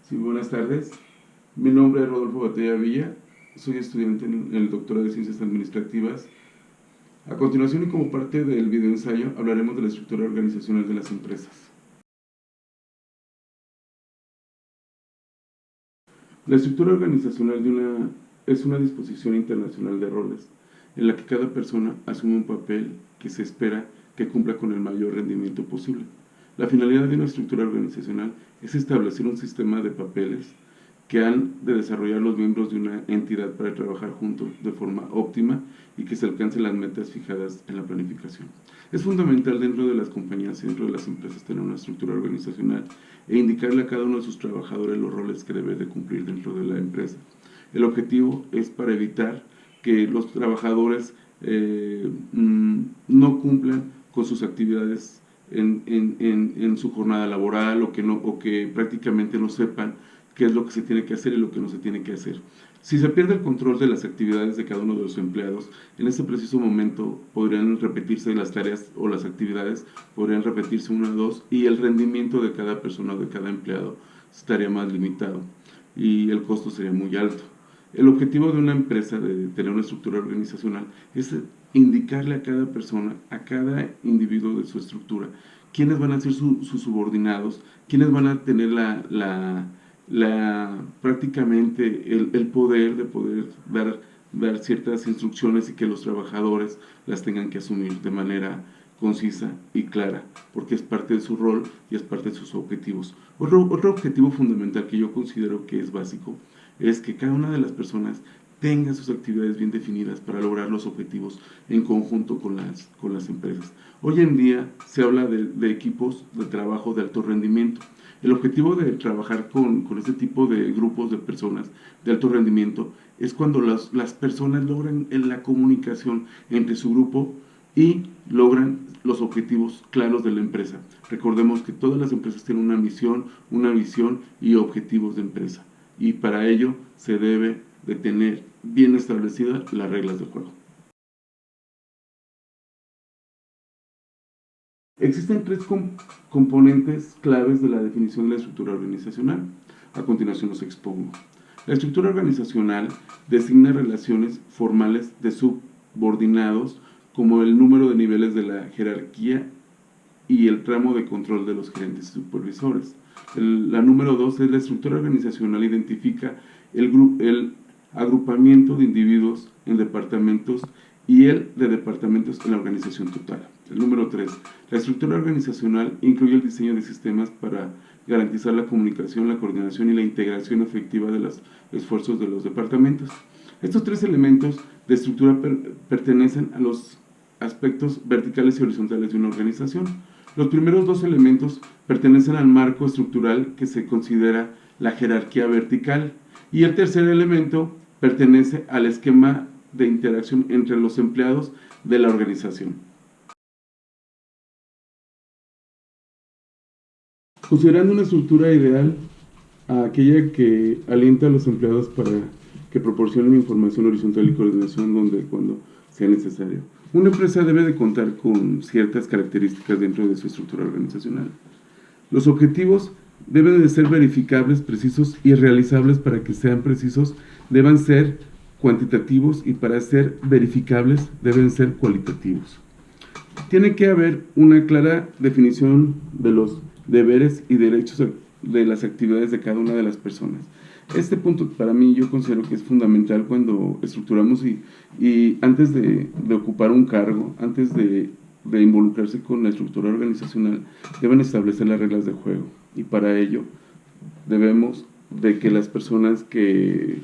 Sí, buenas tardes. Mi nombre es Rodolfo Batalla Villa. Soy estudiante en el doctorado de Ciencias Administrativas. A continuación, y como parte del videoensayo, hablaremos de la estructura organizacional de las empresas. La estructura organizacional es una disposición internacional de roles, en la que cada persona asume un papel que se espera que cumpla con el mayor rendimiento posible. La finalidad de una estructura organizacional es establecer un sistema de papeles que han de desarrollar los miembros de una entidad para trabajar juntos de forma óptima y que se alcancen las metas fijadas en la planificación. Es fundamental dentro de las compañías y dentro de las empresas tener una estructura organizacional e indicarle a cada uno de sus trabajadores los roles que debe de cumplir dentro de la empresa. El objetivo es para evitar que los trabajadores no cumplan con sus actividades en su jornada laboral o que prácticamente no sepan qué es lo que se tiene que hacer y lo que no se tiene que hacer. Si se pierde el control de las actividades de cada uno de los empleados, en este preciso momento podrían repetirse las tareas o las actividades, podrían repetirse una o dos, y el rendimiento de cada persona o de cada empleado estaría más limitado y el costo sería muy alto. El objetivo de una empresa de tener una estructura organizacional es indicarle a cada persona, a cada individuo de su estructura, quiénes van a ser sus subordinados, quiénes van a tener prácticamente el poder de poder dar ciertas instrucciones y que los trabajadores las tengan que asumir de manera concisa y clara, porque es parte de su rol y es parte de sus objetivos. Otro objetivo fundamental que yo considero que es básico es que cada una de las personas tenga sus actividades bien definidas para lograr los objetivos en conjunto con las empresas. Hoy en día se habla de equipos de trabajo de alto rendimiento. El objetivo de trabajar con este tipo de grupos de personas de alto rendimiento es cuando las personas logran la comunicación entre su grupo y logran los objetivos claros de la empresa. Recordemos que todas las empresas tienen una misión, una visión y objetivos de empresa, y para ello se debe de tener bien establecidas las reglas del juego. Existen tres componentes claves de la definición de la estructura organizacional. A continuación los expongo. La estructura organizacional designa relaciones formales de subordinados como el número de niveles de la jerarquía y el tramo de control de los gerentes y supervisores. La número 2 es la estructura organizacional identifica el agrupamiento de individuos en departamentos y el de departamentos en la organización total. El número 3, la estructura organizacional incluye el diseño de sistemas para garantizar la comunicación, la coordinación y la integración efectiva de los esfuerzos de los departamentos. Estos tres elementos de estructura pertenecen a los aspectos verticales y horizontales de una organización. Los primeros dos elementos pertenecen al marco estructural que se considera la jerarquía vertical, y el tercer elemento pertenece al esquema de interacción entre los empleados de la organización. Considerando una estructura ideal, a aquella que alienta a los empleados para que proporcionen información horizontal y coordinación cuando sea necesario. Una empresa debe de contar con ciertas características dentro de su estructura organizacional. Los objetivos deben de ser verificables, precisos y realizables. Para que sean precisos, deben ser cuantitativos, y para ser verificables deben ser cualitativos. Tiene que haber una clara definición de los deberes y derechos de las actividades de cada una de las personas. Este punto para mí yo considero que es fundamental cuando estructuramos y antes de ocupar un cargo, antes de involucrarse con la estructura organizacional, deben establecer las reglas de juego, y para ello debemos de que las personas que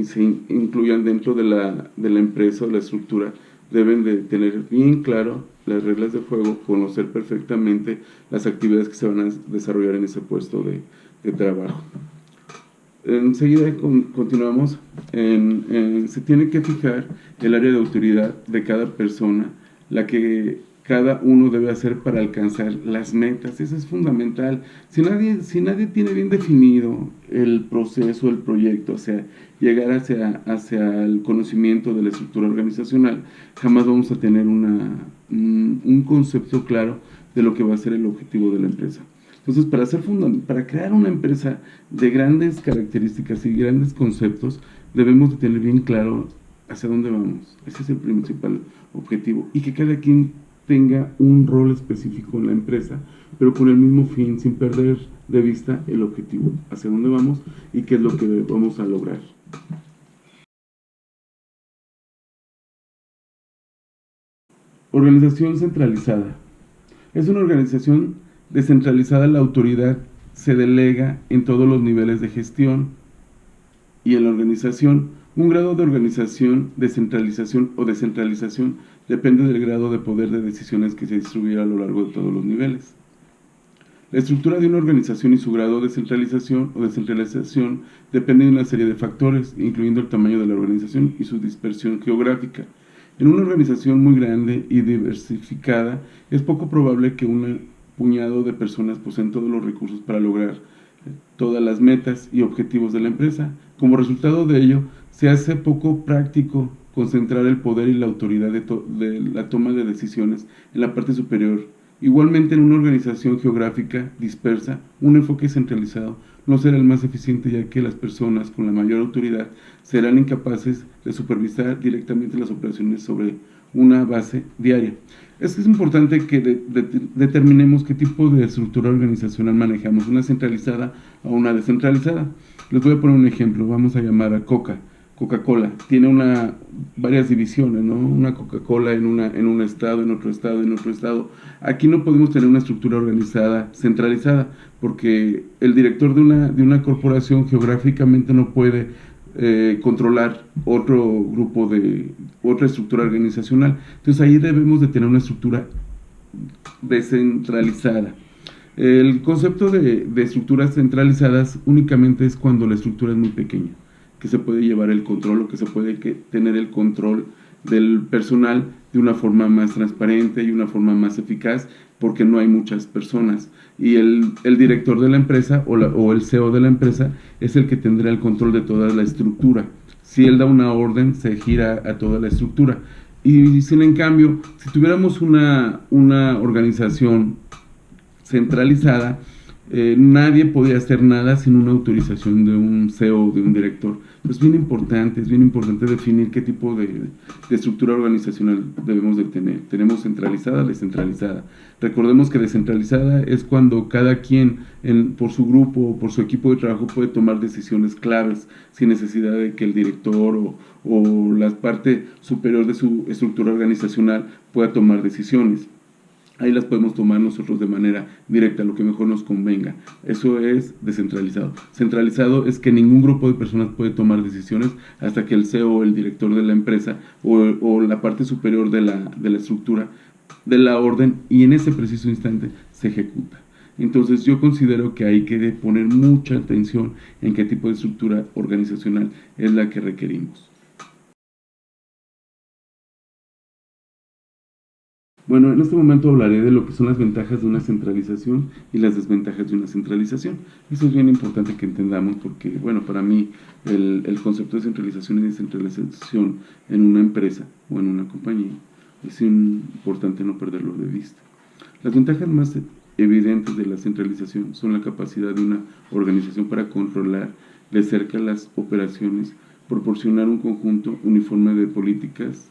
se incluyan dentro de la empresa o la estructura deben de tener bien claro las reglas de juego, conocer perfectamente las actividades que se van a desarrollar en ese puesto de trabajo. Enseguida continuamos. Se tiene que fijar el área de autoridad de cada persona, la que cada uno debe hacer para alcanzar las metas. Eso es fundamental. Si nadie tiene bien definido el proceso, el proyecto, o sea, llegar hacia el conocimiento de la estructura organizacional, jamás vamos a tener un concepto claro de lo que va a ser el objetivo de la empresa. Entonces, para crear una empresa de grandes características y grandes conceptos, debemos de tener bien claro hacia dónde vamos. Ese es el principal objetivo. Y que cada quien tenga un rol específico en la empresa, pero con el mismo fin, sin perder de vista el objetivo, hacia dónde vamos y qué es lo que vamos a lograr. Organización centralizada. Es una organización descentralizada. La autoridad se delega en todos los niveles de gestión y en la organización. Un grado de organización, descentralización o descentralización depende del grado de poder de decisiones que se distribuye a lo largo de todos los niveles. La estructura de una organización y su grado de centralización o descentralización depende de una serie de factores, incluyendo el tamaño de la organización y su dispersión geográfica. En una organización muy grande y diversificada, es poco probable que un puñado de personas poseen todos los recursos para lograr todas las metas y objetivos de la empresa. Como resultado de ello, se hace poco práctico concentrar el poder y la autoridad de la toma de decisiones en la parte superior. Igualmente, en una organización geográfica dispersa, un enfoque centralizado no será el más eficiente, ya que las personas con la mayor autoridad serán incapaces de supervisar directamente las operaciones sobre una base diaria. Es importante que determinemos qué tipo de estructura organizacional manejamos, una centralizada o una descentralizada. Les voy a poner un ejemplo. Vamos a llamar a Coca-Cola. Tiene varias divisiones, ¿no? Una Coca-Cola en un estado, en otro estado, en otro estado. Aquí no podemos tener una estructura organizada centralizada, porque el director de una corporación geográficamente no puede controlar otro grupo otra estructura organizacional. Entonces ahí debemos de tener una estructura descentralizada. El concepto de estructuras centralizadas únicamente es cuando la estructura es muy pequeña, que se puede llevar el control o que se puede tener el control del personal de una forma más transparente y una forma más eficaz, porque no hay muchas personas, y el director de la empresa o el CEO de la empresa es el que tendrá el control de toda la estructura. Si él da una orden, se gira a toda la estructura. Y sin en cambio, si tuviéramos una organización centralizada, nadie podría hacer nada sin una autorización de un CEO o de un director. Es bien importante definir qué tipo de estructura organizacional debemos de tener. Tenemos centralizada, descentralizada. Recordemos que descentralizada es cuando cada quien por su grupo o por su equipo de trabajo puede tomar decisiones claves sin necesidad de que el director o la parte superior de su estructura organizacional pueda tomar decisiones. Ahí las podemos tomar nosotros de manera directa, lo que mejor nos convenga. Eso es descentralizado. Centralizado es que ningún grupo de personas puede tomar decisiones hasta que el CEO o el director de la empresa o la parte superior de la estructura de la orden, y en ese preciso instante se ejecuta. Entonces yo considero que hay que poner mucha atención en qué tipo de estructura organizacional es la que requerimos. Bueno, en este momento hablaré de lo que son las ventajas de una centralización y las desventajas de una centralización. Eso es bien importante que entendamos porque, bueno, para mí el concepto de centralización y descentralización en una empresa o en una compañía es importante no perderlo de vista. Las ventajas más evidentes de la centralización son la capacidad de una organización para controlar de cerca las operaciones, proporcionar un conjunto uniforme de políticas,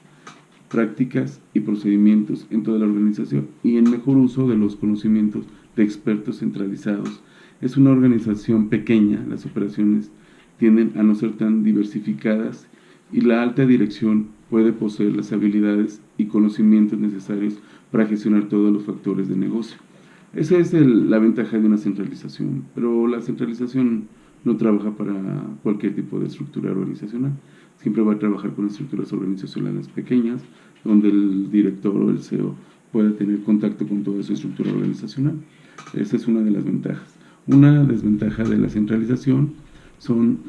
prácticas y procedimientos en toda la organización y en mejor uso de los conocimientos de expertos centralizados. Es una organización pequeña, las operaciones tienden a no ser tan diversificadas y la alta dirección puede poseer las habilidades y conocimientos necesarios para gestionar todos los factores de negocio. Esa es la ventaja de una centralización, pero la centralización no trabaja para cualquier tipo de estructura organizacional. Siempre va a trabajar con estructuras organizacionales pequeñas, donde el director o el CEO pueda tener contacto con toda su estructura organizacional. Esa es una de las ventajas. Una desventaja de la centralización son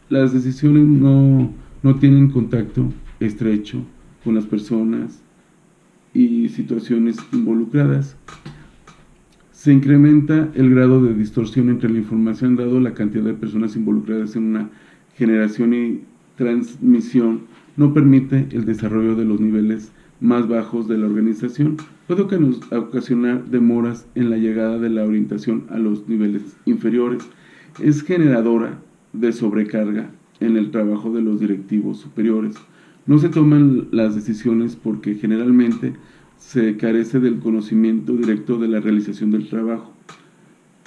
las decisiones no tienen contacto estrecho con las personas y situaciones involucradas. Se incrementa el grado de distorsión entre la información, dado la cantidad de personas involucradas en una generación y transmisión no permite el desarrollo de los niveles más bajos de la organización, puede ocasionar demoras en la llegada de la orientación a los niveles inferiores. Es generadora de sobrecarga en el trabajo de los directivos superiores. No se toman las decisiones porque generalmente se carece del conocimiento directo de la realización del trabajo.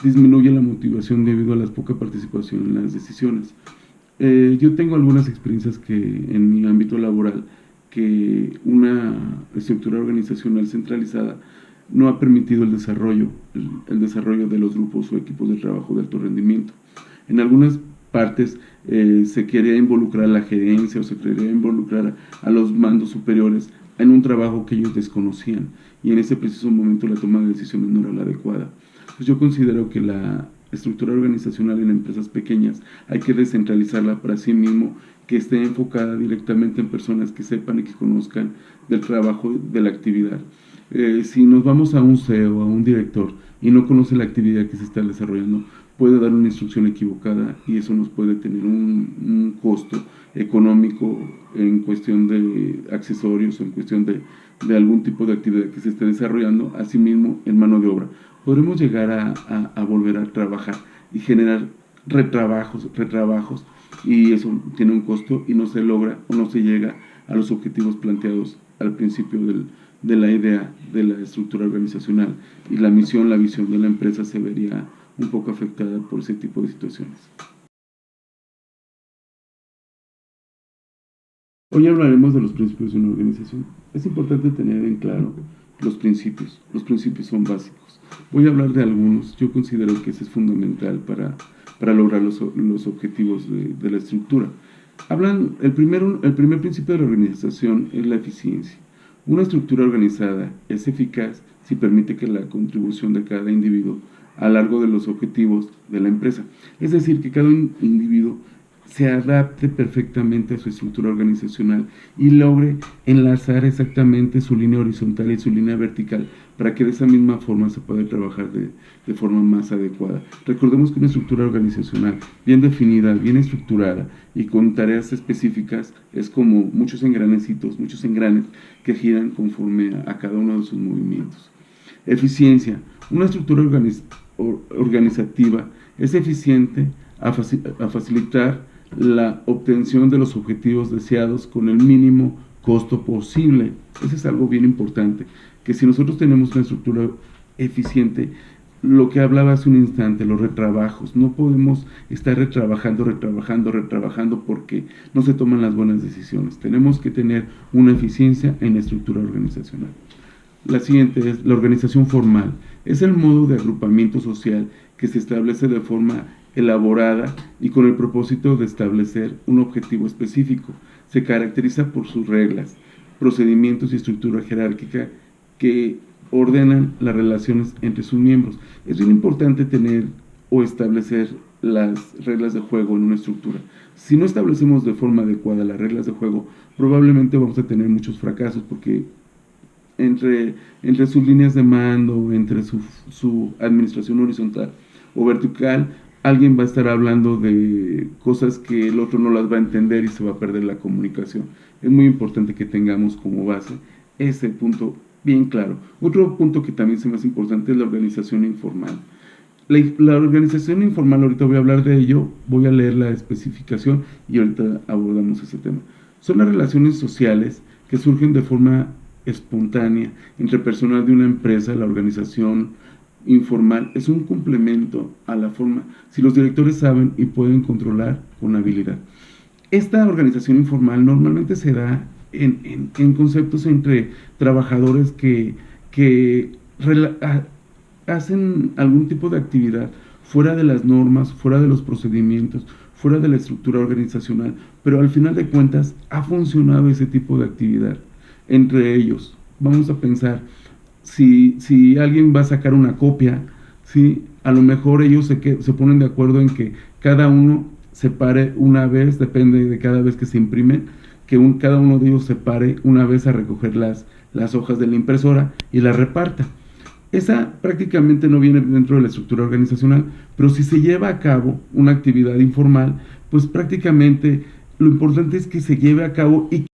Disminuye la motivación debido a la poca participación en las decisiones. Yo tengo algunas experiencias que en mi ámbito laboral, que una estructura organizacional centralizada no ha permitido el desarrollo de los grupos o equipos de trabajo de alto rendimiento. En algunas partes se quería involucrar a la gerencia o se quería involucrar a los mandos superiores en un trabajo que ellos desconocían, y en ese preciso momento la toma de decisiones no era la adecuada. Pues yo considero que la estructura organizacional en empresas pequeñas hay que descentralizarla para sí mismo, que esté enfocada directamente en personas que sepan y que conozcan del trabajo de la actividad. Si nos vamos a un CEO, a un director, y no conoce la actividad que se está desarrollando, puede dar una instrucción equivocada y eso nos puede tener un costo económico en cuestión de accesorios, en cuestión de algún tipo de actividad que se esté desarrollando, asimismo en mano de obra. Podremos llegar a volver a trabajar y generar retrabajos, y eso tiene un costo y no se logra o no se llega a los objetivos planteados al principio de la idea de la estructura organizacional, y la misión, la visión de la empresa se vería un poco afectada por ese tipo de situaciones. Hoy hablaremos de los principios de una organización. Es importante tener en claro los principios. Los principios son básicos. Voy a hablar de algunos. Yo considero que ese es fundamental para lograr los objetivos de la estructura. El primer principio de la organización es la eficiencia. Una estructura organizada es eficaz si permite que la contribución de cada individuo a lo largo de los objetivos de la empresa. Es decir, que cada individuo se adapte perfectamente a su estructura organizacional y logre enlazar exactamente su línea horizontal y su línea vertical, para que de esa misma forma se pueda trabajar de forma más adecuada. Recordemos que una estructura organizacional bien definida, bien estructurada y con tareas específicas es como muchos engranecitos, muchos engranes que giran conforme a cada uno de sus movimientos. Eficiencia. Una estructura organizativa es eficiente a facilitar la obtención de los objetivos deseados con el mínimo costo posible. Eso es algo bien importante, que si nosotros tenemos una estructura eficiente, lo que hablaba hace un instante, los retrabajos, no podemos estar retrabajando porque no se toman las buenas decisiones. Tenemos que tener una eficiencia en la estructura organizacional. La siguiente es la organización formal. Es el modo de agrupamiento social que se establece de forma elaborada y con el propósito de establecer un objetivo específico. Se caracteriza por sus reglas, procedimientos y estructura jerárquica que ordenan las relaciones entre sus miembros. Es bien importante tener o establecer las reglas de juego en una estructura. Si no establecemos de forma adecuada las reglas de juego, probablemente vamos a tener muchos fracasos, porque entre sus líneas de mando, entre su administración horizontal o vertical, alguien va a estar hablando de cosas que el otro no las va a entender y se va a perder la comunicación. Es muy importante que tengamos como base ese punto bien claro. Otro punto que también se me hace importante es la organización informal. La organización informal, ahorita voy a hablar de ello, voy a leer la especificación y ahorita abordamos ese tema. Son las relaciones sociales que surgen de forma espontánea entre personal de una empresa. La organización informal es un complemento a la forma, si los directores saben y pueden controlar con habilidad. Esta organización informal normalmente se da en conceptos entre trabajadores que hacen algún tipo de actividad fuera de las normas, fuera de los procedimientos, fuera de la estructura organizacional, pero al final de cuentas ha funcionado ese tipo de actividad. Entre ellos, vamos a pensar, si alguien va a sacar una copia, ¿sí? A lo mejor ellos se ponen de acuerdo en que cada uno se pare una vez, depende de cada vez que se imprime, que cada uno de ellos se pare una vez a recoger las hojas de la impresora y las reparta. Esa prácticamente no viene dentro de la estructura organizacional, pero si se lleva a cabo una actividad informal, pues prácticamente lo importante es que se lleve a cabo y